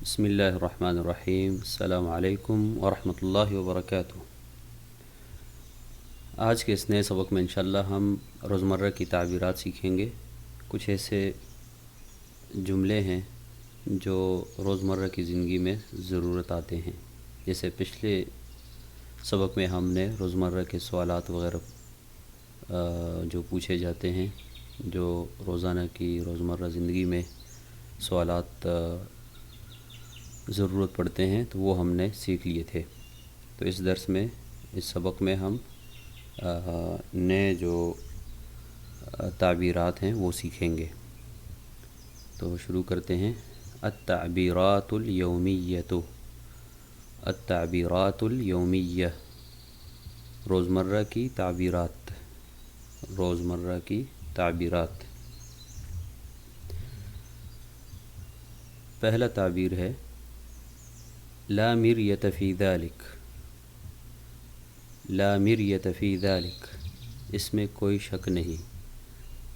بسم اللہ الرحمن الرحیم۔ السلام علیکم ورحمۃ اللہ وبرکاتہ۔ آج کے اس نئے سبق میں انشاءاللہ ہم روزمرہ کی تعبیرات سیکھیں گے۔ کچھ ایسے جملے ہیں جو روزمرہ کی زندگی میں ضرورت آتے ہیں، جیسے پچھلے سبق میں ہم نے روزمرہ کے سوالات وغیرہ جو پوچھے جاتے ہیں، جو روزمرہ زندگی میں سوالات ضرورت پڑتے ہیں، تو وہ ہم نے سیکھ لیے تھے۔ تو اس درس میں، اس سبق میں ہم نئے جو تعبیرات ہیں وہ سیکھیں گے۔ تو شروع کرتے ہیں۔ التعبیرات الیومیۃ، التعبیرات الیومیہ، روزمرہ کی تعبیرات، روزمرہ کی تعبیرات۔ پہلا تعبیر ہے لا مریۃ فی ذلک، لا مریۃ فی ذلک، اس میں کوئی شک نہیں۔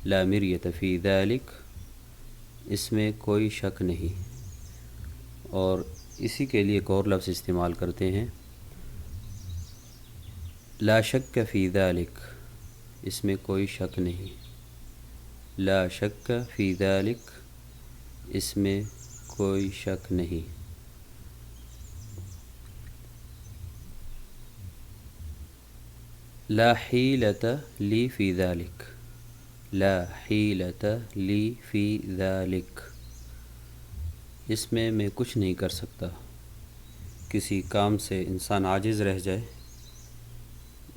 لا مریۃ فی ذلک، اس میں کوئی شک نہیں۔ اور اسی کے لیے ایک اور لفظ استعمال کرتے ہیں، لا شک فی ذلک، اس میں کوئی شک نہیں۔ لا شک فی ذلک، اس میں کوئی شک نہیں۔ لا حیلۃ لی فی ذلک، لا حیلۃ لی فی ذلک، اس میں کچھ نہیں کر سکتا۔ کسی کام سے انسان عاجز رہ جائے،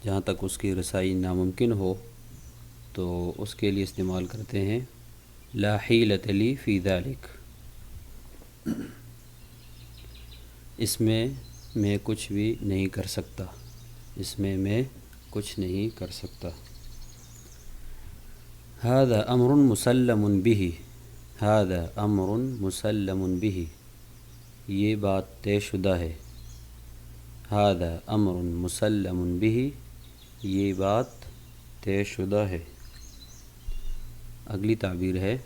جہاں تک اس کی رسائی ناممکن ہو، تو اس کے لیے استعمال کرتے ہیں لا حیلۃ لی فی ذلک، اس میں کچھ بھی نہیں کر سکتا، اس میں کچھ نہیں کر سکتا۔ ھذا امر مسلم بہ، ھذا امر مسلم بہ، یہ بات طے شدہ ہے۔ ھذا امر مسلم بہ، یہ بات طے شدہ ہے۔ اگلی تعبیر ہے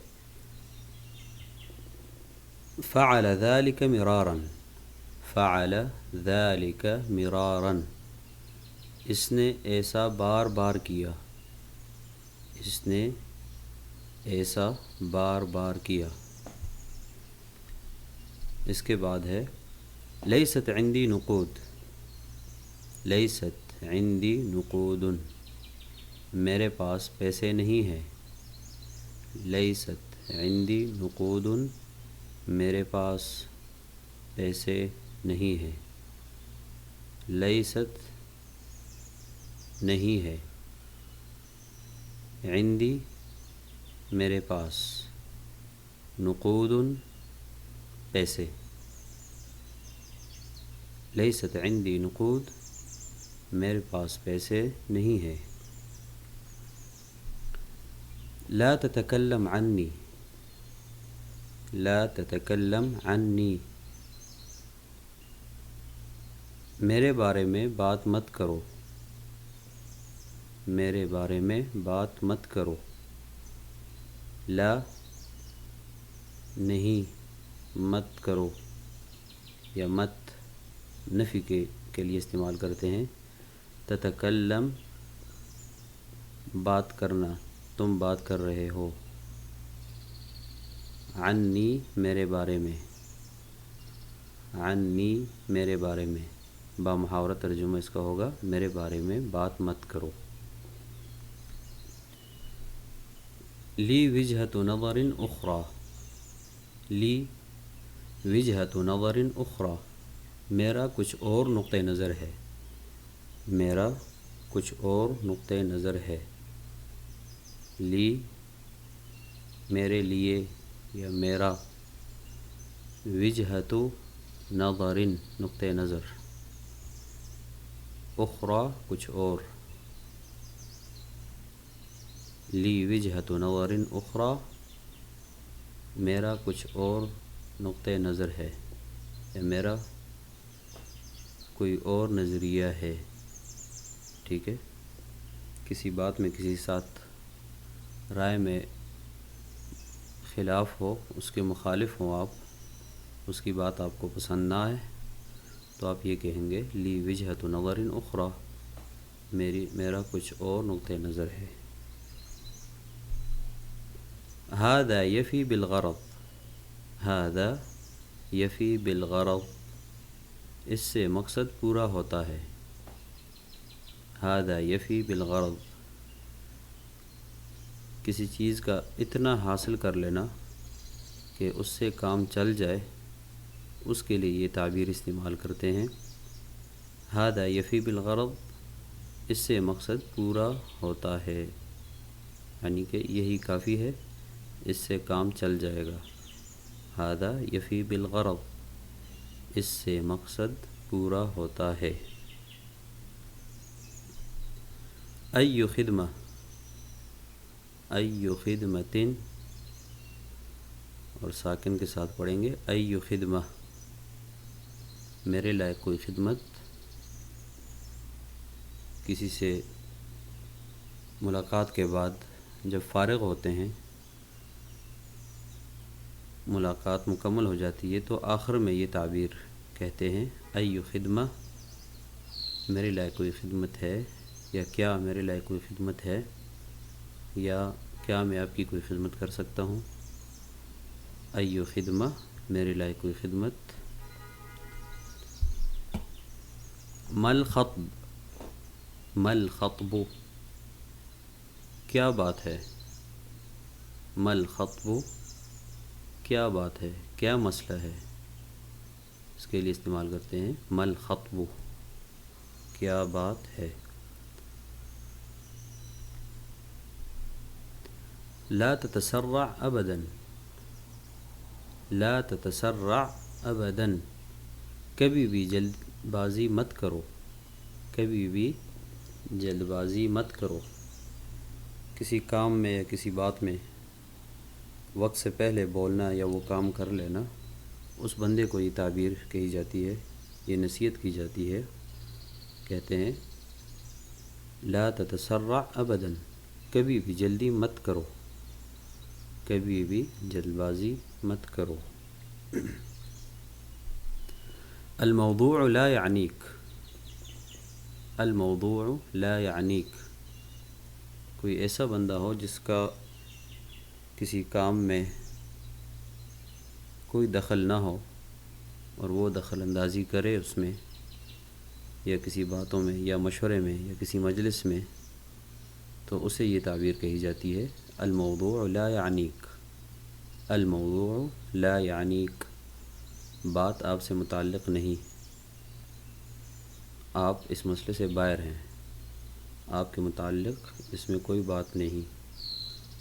فعل ذلك مرارا، فعل ذلك مرارا، اس نے ایسا بار بار کیا، اس نے ایسا بار بار کیا۔ اس کے بعد ہے لیست عندی نقود، لیست عندی نقود، میرے پاس پیسے نہیں ہیں۔ لیست عندی نقود، میرے پاس پیسے نہیں ہیں۔ لیست نہیں ہے، عندی میرے پاس، نقود پیسے۔ لیست عندی نقود، میرے پاس پیسے نہیں ہے۔ لا تتکلم عنی، لا تتکلم عنی، میرے بارے میں بات مت کرو، میرے بارے میں بات مت کرو۔ لا نہیں، مت کرو، یا مت نفی کے لیے استعمال کرتے ہیں۔ تتکلم، بات کرنا، تم بات کر رہے ہو۔ عنی، میرے بارے میں، عنی میرے بارے میں، بامحاورہ ترجمہ اس کا ہوگا میرے بارے میں بات مت کرو۔ لی وجہۃ نظر اخری، لی وجہۃ نظر اخری، میرا کچھ اور نقطہ نظر ہے، میرا کچھ اور نقطہ نظر ہے۔ لی میرے لیے یا میرا، وجہۃ نظر نقطہ نظر، اخری کچھ اور، لی وجہۃ نظر اخری، میرا کچھ اور نقطہ نظر ہے، یا میرا کوئی اور نظریہ ہے۔ ٹھیک ہے، کسی بات میں کسی ساتھ رائے میں خلاف ہو، اس کے مخالف ہوں آپ، اس کی بات آپ کو پسند نہ آئے تو آپ یہ کہیں گے لی وجہۃ نظر اخری، میرا کچھ اور نقطہ نظر ہے۔ ھذا یفی بالغرض، ھذا یفی بالغرض، اس سے مقصد پورا ہوتا ہے۔ ھذا یفی بالغرض، کسی چیز کا اتنا حاصل کر لینا کہ اس سے کام چل جائے، اس کے لیے یہ تعبیر استعمال کرتے ہیں۔ ھذا یفی بالغرض، اس سے مقصد پورا ہوتا ہے، یعنی کہ یہی کافی ہے، اس سے کام چل جائے گا۔ ھذا یفی بالغرض، اس سے مقصد پورا ہوتا ہے۔ ای خدمہ، ای خدمۃ، اور ساکن کے ساتھ پڑھیں گے ای خدمہ، میرے لائق کوئی خدمت۔ کسی سے ملاقات کے بعد جب فارغ ہوتے ہیں، ملاقات مکمل ہو جاتی ہے، تو آخر میں یہ تعبیر کہتے ہیں ای خدمہ، میرے لائق کوئی خدمت ہے، یا کیا میرے لائق کوئی خدمت ہے، یا کیا میں آپ کی کوئی خدمت کر سکتا ہوں۔ ای خدمہ، میرے لائق کوئی خدمت۔ مل خطب، مل خطب، کیا بات ہے۔ مل خطب، کیا بات ہے، کیا مسئلہ ہے، اس کے لیے استعمال کرتے ہیں مل خطب، کیا بات ہے۔ لا تتسرع ابدا، لا تتسرع ابدا، کبھی بھی جلد بازی مت کرو، کبھی بھی جلد بازی مت کرو۔ کسی کام میں یا کسی بات میں وقت سے پہلے بولنا یا وہ کام کر لینا، اس بندے کو یہ تعبیر کہی جاتی ہے، یہ نصیحت کی جاتی ہے، کہتے ہیں لا تتسرع ابدا، کبھی بھی جلدی مت کرو، کبھی بھی جلد بازی مت کرو۔ الموضوع لا یعنیک، الموضوع لا یعنیک، کوئی ایسا بندہ ہو جس کا کسی کام میں کوئی دخل نہ ہو اور وہ دخل اندازی کرے اس میں، یا کسی باتوں میں یا مشورے میں یا کسی مجلس میں، تو اسے یہ تعبیر کہی جاتی ہے الموضوع لا یعنیک، الموضوع لا یعنیک، بات آپ سے متعلق نہیں، آپ اس مسئلے سے باہر ہیں، آپ کے متعلق اس میں کوئی بات نہیں۔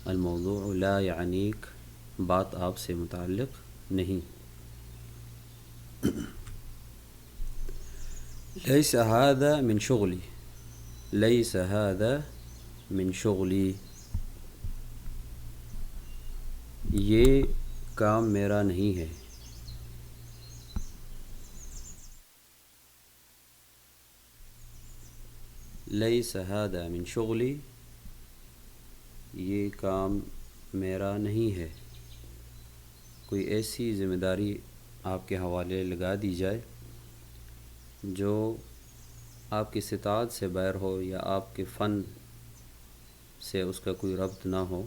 الموضوع لا یعنیک، بات آپ سے متعلق نہیں۔ لیس ھذا من شغلی، لیس ھذا من شغلی، یہ کام میرا نہیں ہے۔ لیس ھذا من شغلی، یہ کام میرا نہیں ہے۔ کوئی ایسی ذمہ داری آپ کے حوالے لگا دی جائے جو آپ کی استطاعت سے باہر ہو یا آپ کے فن سے اس کا کوئی ربط نہ ہو،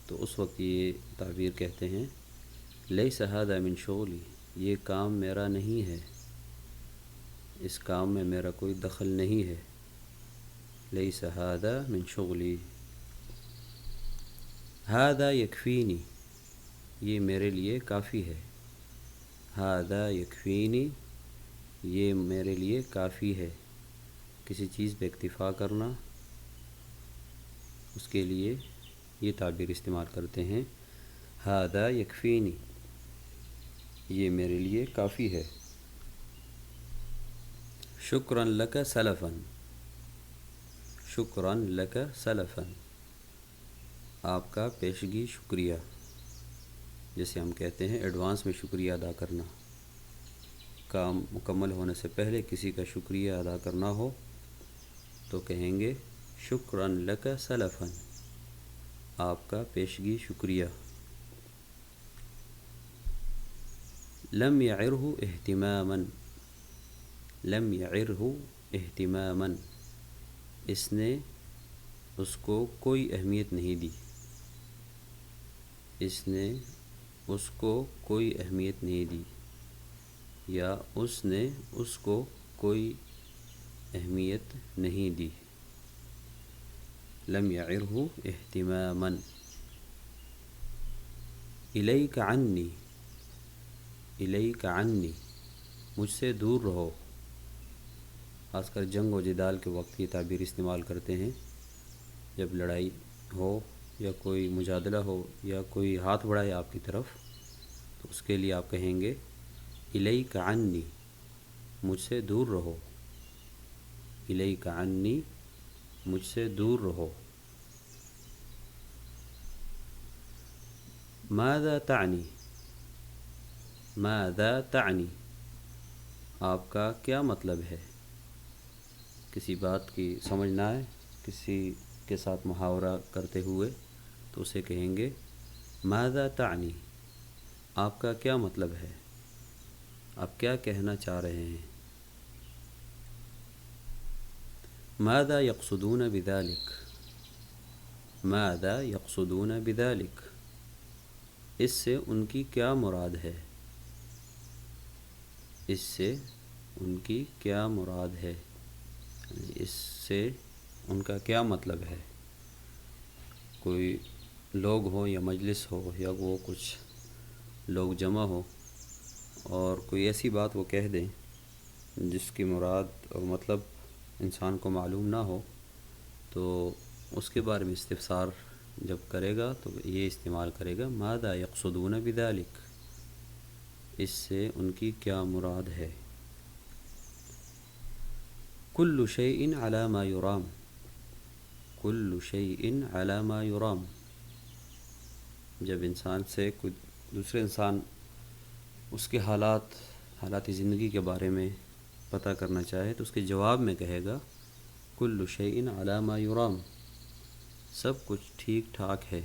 تو اس وقت یہ تعبیر کہتے ہیں لیس ھذا من شغلی، یہ کام میرا نہیں ہے، اس کام میں میرا کوئی دخل نہیں ہے۔ لیس ھذا من شغلی۔ ھذا یکفینی، یہ میرے لیے کافی ہے۔ ھذا یکفینی، یہ میرے لیے کافی ہے۔ کسی چیز پہ اکتفا کرنا، اس کے لیے یہ تعبیر استعمال کرتے ہیں ھذا یکفینی، یہ میرے لیے کافی ہے۔ شکراً لک سلفاً، شکراً لک سلفاً، آپ کا پیشگی شکریہ، جیسے ہم کہتے ہیں ایڈوانس میں شکریہ ادا کرنا، کام مکمل ہونے سے پہلے کسی کا شکریہ ادا کرنا ہو تو کہیں گے شکراً لک سلفاً، آپ کا پیشگی شکریہ۔ لم يعره اہتماما، لم يعره اہتماما، اس نے اس کو کوئی اہمیت نہیں دی، اس نے اس کو کوئی اہمیت نہیں دی، یا اس نے اس کو کوئی اہمیت نہیں دی۔ لم يعره اہتماما۔ الیک عنی، الیک عنی، مجھ سے دور رہو، خاص کر جنگ و جدال کے وقت یہ تعبیر استعمال کرتے ہیں، جب لڑائی ہو یا کوئی مجادلہ ہو یا کوئی ہاتھ بڑھائے آپ کی طرف، تو اس کے لیے آپ کہیں گے الیک عنی، مجھ سے دور رہو، الیک عنی، مجھ سے دور رہو۔ ماذا تعنی، ماذا تعنی، آپ کا کیا مطلب ہے؟ کسی بات کی سمجھ نہ آئے کسی کے ساتھ محاورہ کرتے ہوئے تو اسے کہیں گے ماذا تعنی، آپ کا کیا مطلب ہے، آپ کیا کہنا چاہ رہے ہیں؟ ماذا یقصدون بذلک، ماذا یقصدون بذلک، اس سے ان کی کیا مراد ہے، اس سے ان کی کیا مراد ہے، یعنی اس سے ان کا کیا مطلب ہے۔ کوئی لوگ ہوں یا مجلس ہو یا وہ کچھ لوگ جمع ہو اور کوئی ایسی بات وہ کہہ دیں جس کی مراد اور مطلب انسان کو معلوم نہ ہو، تو اس کے بارے میں استفسار جب کرے گا تو یہ استعمال کرے گا ماذا یقصدون بذلک، اس سے ان کی کیا مراد ہے۔ کل شیء علی ما یرام، کل شیء علی ما یرام، جب انسان سے کوئی دوسرے انسان اس کے حالات زندگی کے بارے میں پتہ کرنا چاہے تو اس کے جواب میں کہے گا کل شیء علی ما یرام، سب کچھ ٹھیک ٹھاک ہے،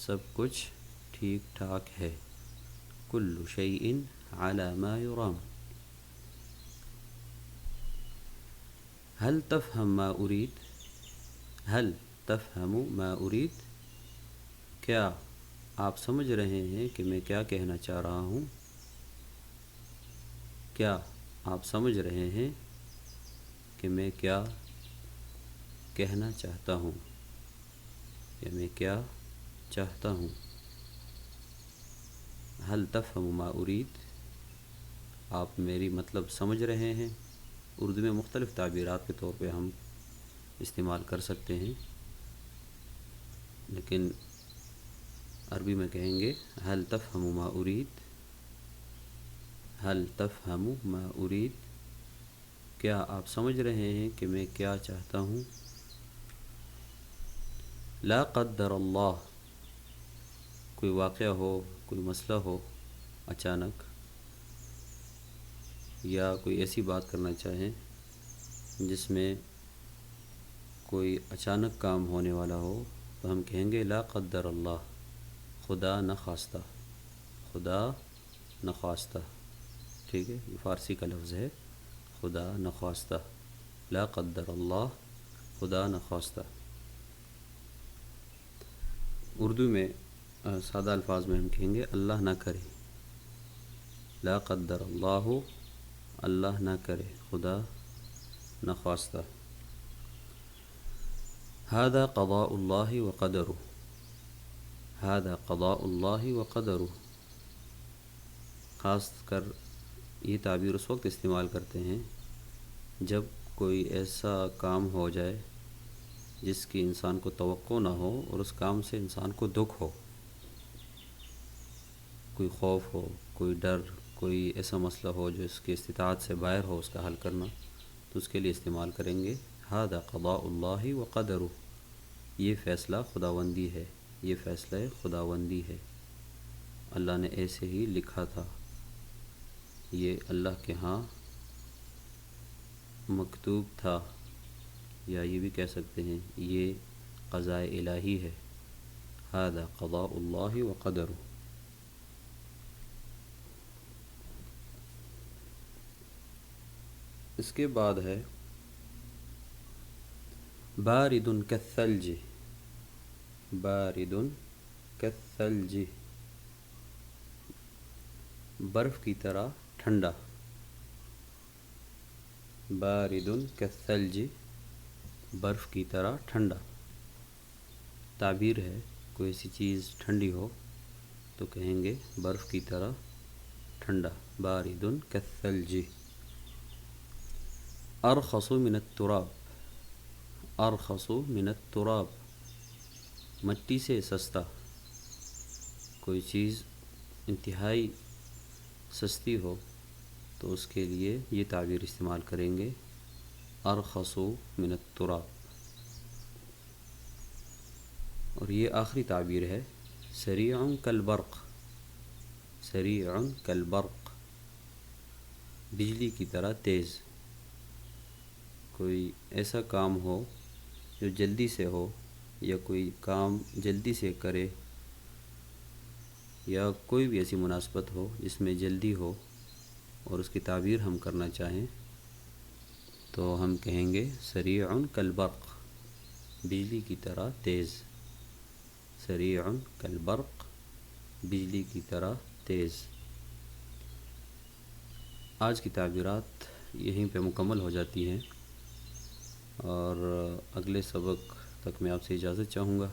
سب کچھ ٹھیک ٹھاک ہے، کل شیء علی ما یرام۔ هل تفهم ما اريد، هل تفهم ما اريد، کیا آپ سمجھ رہے ہیں کہ میں کیا کہنا چاہ رہا ہوں، کیا آپ سمجھ رہے ہیں کہ میں کیا کہنا چاہتا ہوں یا میں کیا چاہتا ہوں۔ هل تفهم ما اريد، آپ میری مطلب سمجھ رہے ہیں۔ اردو میں مختلف تعبیرات کے طور پہ ہم استعمال کر سکتے ہیں، لیکن عربی میں کہیں گے هل تفهم ما اريد، هل تفهم ما اريد، کیا آپ سمجھ رہے ہیں کہ میں کیا چاہتا ہوں۔ لا قدر اللہ، کوئی واقعہ ہو، کوئی مسئلہ ہو اچانک، یا کوئی ایسی بات کرنا چاہیں جس میں کوئی اچانک کام ہونے والا ہو، تو ہم کہیں گے لا قدر اللہ، خدا نخواستہ، خدا نخواستہ، ٹھیک ہے، یہ فارسی کا لفظ ہے، خدا نخواستہ، لا قدر اللہ، خدا نخواستہ۔ اردو میں سادہ الفاظ میں ہم کہیں گے اللہ نہ کرے، لا قدر اللہ، اللہ نہ کرے، خدا نخواستہ۔ هذا قضاء اللہ وقدرہ، هذا قضاء اللہ وقدرہ، خاص کر یہ تعبیر اس وقت استعمال کرتے ہیں جب کوئی ایسا کام ہو جائے جس کی انسان کو توقع نہ ہو اور اس کام سے انسان کو دکھ ہو، کوئی خوف ہو، کوئی ڈر، کوئی ایسا مسئلہ ہو جو اس کی استطاعت سے باہر ہو اس کا حل کرنا، تو اس کے لیے استعمال کریں گے هذا قضاء اللہ وقدرہ، یہ فیصلہ خداوندی ہے، یہ فیصلہ خداوندی ہے، اللہ نے ایسے ہی لکھا تھا، یہ اللہ کے ہاں مکتوب تھا، یا یہ بھی کہہ سکتے ہیں یہ قضاء الہی ہے، هذا قضاء اللہ وقدرہ۔ اس کے بعد ہے بارد کالثلج، بارد کالثلج، برف کی طرح ٹھنڈا، بارد کالثلج، برف کی طرح ٹھنڈا۔ تعبیر ہے کوئی ایسی چیز ٹھنڈی ہو تو کہیں گے برف کی طرح ٹھنڈا، بارد کالثلج۔ ارخص من التراب، ارخص من التراب، مٹی سے سستا، کوئی چیز انتہائی سستی ہو تو اس کے لیے یہ تعبیر استعمال کریں گے، ارخص من التراب۔ اور یہ آخری تعبیر ہے سریع کالبرق، سریع کالبرق، بجلی کی طرح تیز، کوئی ایسا کام ہو جو جلدی سے ہو یا کوئی کام جلدی سے کرے یا کوئی بھی ایسی مناسبت ہو جس میں جلدی ہو اور اس کی تعبیر ہم کرنا چاہیں تو ہم کہیں گے سریع کالبرق، بجلی کی طرح تیز، سریع کالبرق، بجلی کی طرح تیز۔ آج کی تعبیرات یہیں پہ مکمل ہو جاتی ہیں اور اگلے سبق تک میں آپ سے اجازت چاہوں گا۔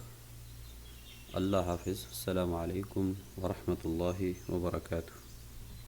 اللہ حافظ، السلام علیکم ورحمۃ اللہ وبرکاتہ۔